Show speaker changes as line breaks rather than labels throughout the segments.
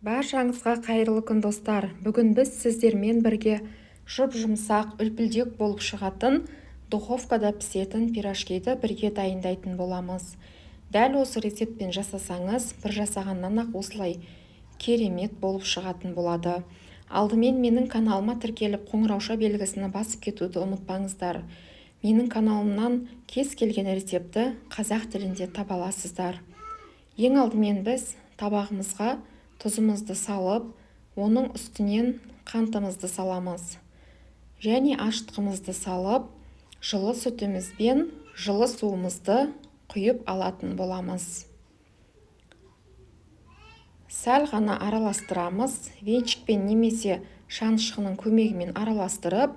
Баршаңызға қайырлы күн достар. Бүгін біз сіздермен бірге жұп-жұмсақ, үлпілдек болып шығатын, духовкада пісетін пирожкиді бірге дайындайтын боламыз. Дәл осы рецептпен жасасаңыз, бір жасағаннан-ақ осылай керемет болып шығатын болады. Алдымен менің каналыма тіркеліп, қоңырауша белгісін басып кетуді ұмытпаңыздар. Менің каналымнан кез келген рецепті қазақ тілінде таба аласыздар. Ең алдымен біз табағымызға тұзымызды салып, оның үстінен қантымызды саламыз. Және ашытқымызды салып, жылы сүтімізбен жылы суымызды құйып алатын боламыз. Сәл ғана араластырамыз, венчикпен немесе шанышқының көмегімен араластырып,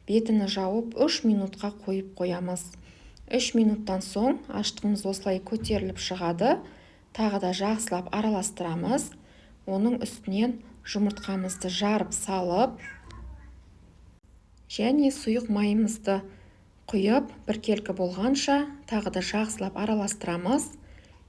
бетіні жауып 3 минутқа қойып қоямыз. 3 минуттан соң ашытқымыз осылай көтеріліп шығады. Тағы да жақсылап араластырамыз. Оның үстінен жұмыртқамызды жарып салып, және сұйық майымызды құйып, біркелкі болғанша тағы да жақсылап араластырамыз.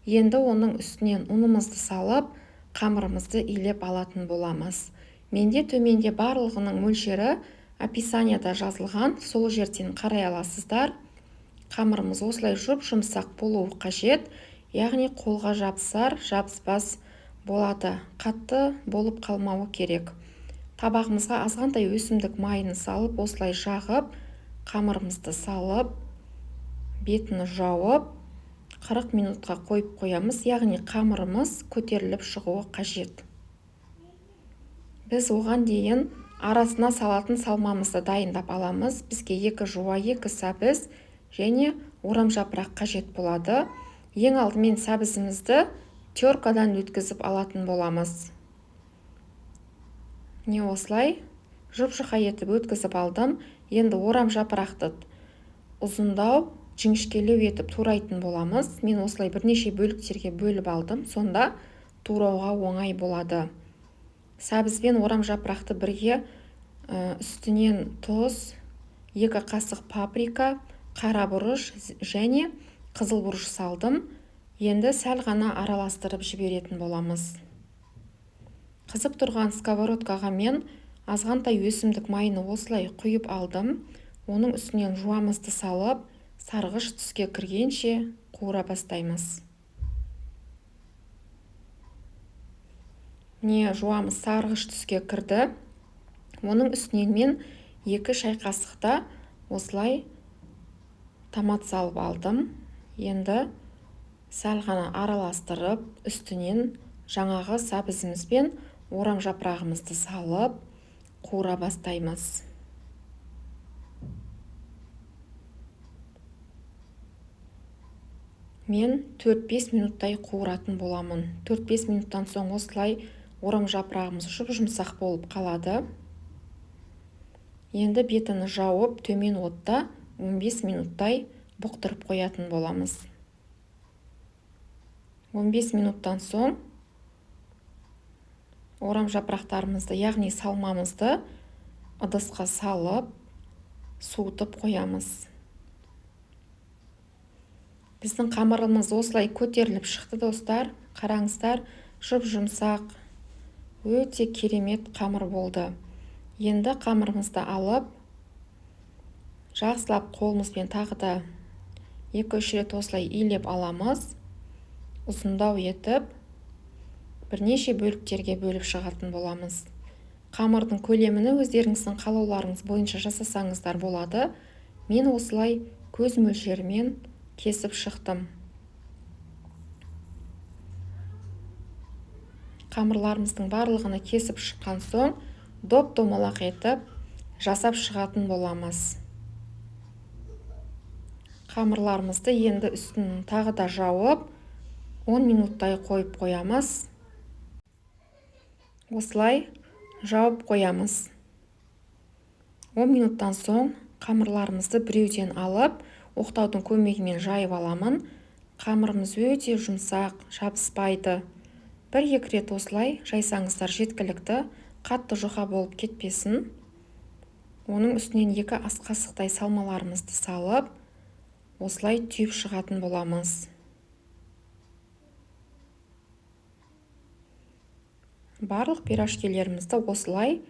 Енді оның үстінен ұнымызды салып, қамырымызды илеп алатын боламыз. Менде төменде барлығының мөлшері описанияда жазылған, сол жерден қарай аласыздар. Қамырымыз осылай жұп-жұмсақ болуы қажет, яғни қолға жабысар, жабыспас болады. Қатты болып қалмауы керек. Табағымызға азғантай өсімдік майын салып, осылай жағып, қамырымызды салып, бетіні жауып, 40 минутқа қойып қоямыз, яғни қамырымыз көтеріліп шығуы қажет. Біз оған дейін арасына салатын салмамызды дайындап аламыз. Бізге 2 жуа, 2 сәбіз және орамжапырақ қажет болады. Ең алдымен сәбізімізді теркадан өткізіп алатын боламыз. Не осылай жұп-жұқа етіп өткізіп алдым. Енді орамжапырақты ұзындау, жіңішкелеу етіп турайтын боламыз. Мен осылай бірнеше бөліктерге бөліп алдым. Сонда турауға оңай болады. Сәбізбен орамжапырақты бірге үстінен тұз, 2 қасық паприка, қара бұрыш және қызыл бұрыш салдым. Енді сәл ғана араластырып жіберетін боламыз. Қызып тұрған сковородкаға мен азғантай өсімдік майыны осылай құйып алдым. Оның үстінен жуамызды салып, сарғыш түске кіргенше қуыра бастаймыз. Не жуамыз сарғыш түске кірді. Оның үстінен мен 2 шай қасықта осылай томат салып алдым. Енді сәл ғана араластырып, үстінен жаңағы сәбізімізбен орамжапырағымызды салып, қуыра бастаймыз. Мен 4-5 минуттай қуыратын боламын. 4-5 минуттан соң осылай орамжапырағымыз жұп-жұмсақ болып қалады. Енді бетіні жауып, төмен отта 15 минуттай бұқтырып қоятын боламыз. 15 минуттан соң орамжапырақтарымызды, яғни салмамызды ыдысқа салып, суытып қоямыз. Біздің қамырымыз осылай көтеріліп шықты достар. Қараңыздар, жұп-жұмсақ, өте керемет қамыр болды. Енді қамырымызды алып, жақсылап қолымызбен тағы да 2-3 рет осылай илеп аламыз. Ұзындау етіп, бірнеше бөліктерге бөліп шығатын боламыз. Қамырдың көлеміні өздеріңіздің қалауларыңыз бойынша жасасаңыздар болады. Мен осылай көз мөлшерімен кесіп шықтым. Қамырларымыздың барлығını кесіп шыққан соң, доп-домалақ етіп жасап шығатын боламыз. Қамырларымызды енді үстін тағы да жауып, 10 минуттай қойып қоямыз. Осылай жауып қоямыз. 10 минуттан соң қамырларымызды біреуден алып, оқтаудың көмегімен жайып аламын. Қамырымыз өте жұмсақ, жабыспайды. 1-2 рет осылай жайсаңыздар жеткілікті, қатты жұқа болып кетпесін. Оның үстінен 2 ас қасықтай салмаларымызды салып, осылай түйіп шығатын боламыз. Барлық пирожкилерімізді осылай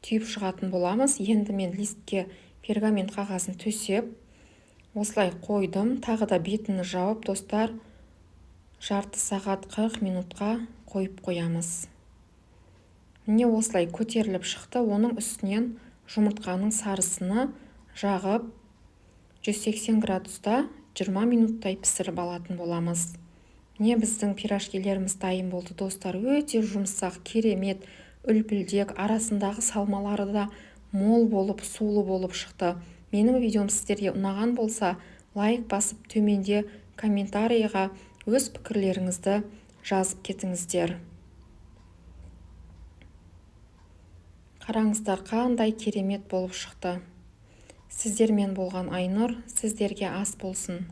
түйіп шығатын боламыз. Енді мен листке пергамент қағазын төсеп, осылай қойдым. Тағы да бетін жауып, достар, жарты сағат 40 минутқа қойып қоямыз. Міне осылай көтеріліп шықты. Оның үстінен жұмыртқаның сарысыны жағып 180 градуста 20 минуттай пісіріп алатын боламыз. Міне біздің пирожкилеріміз дайын болды, достар. Өте жұмсақ, керемет, үлпілдек, арасындағы салмалары да мол болып, сулы болып шықты. Менің видеом сіздерге ұнаған болса, лайк басып, төменде комментарийға өз пікірлеріңізді жазып кетіңіздер. Қараңыздар, қандай керемет болып шықты. Сіздермен болған Айнұр, сіздерге ас болсын.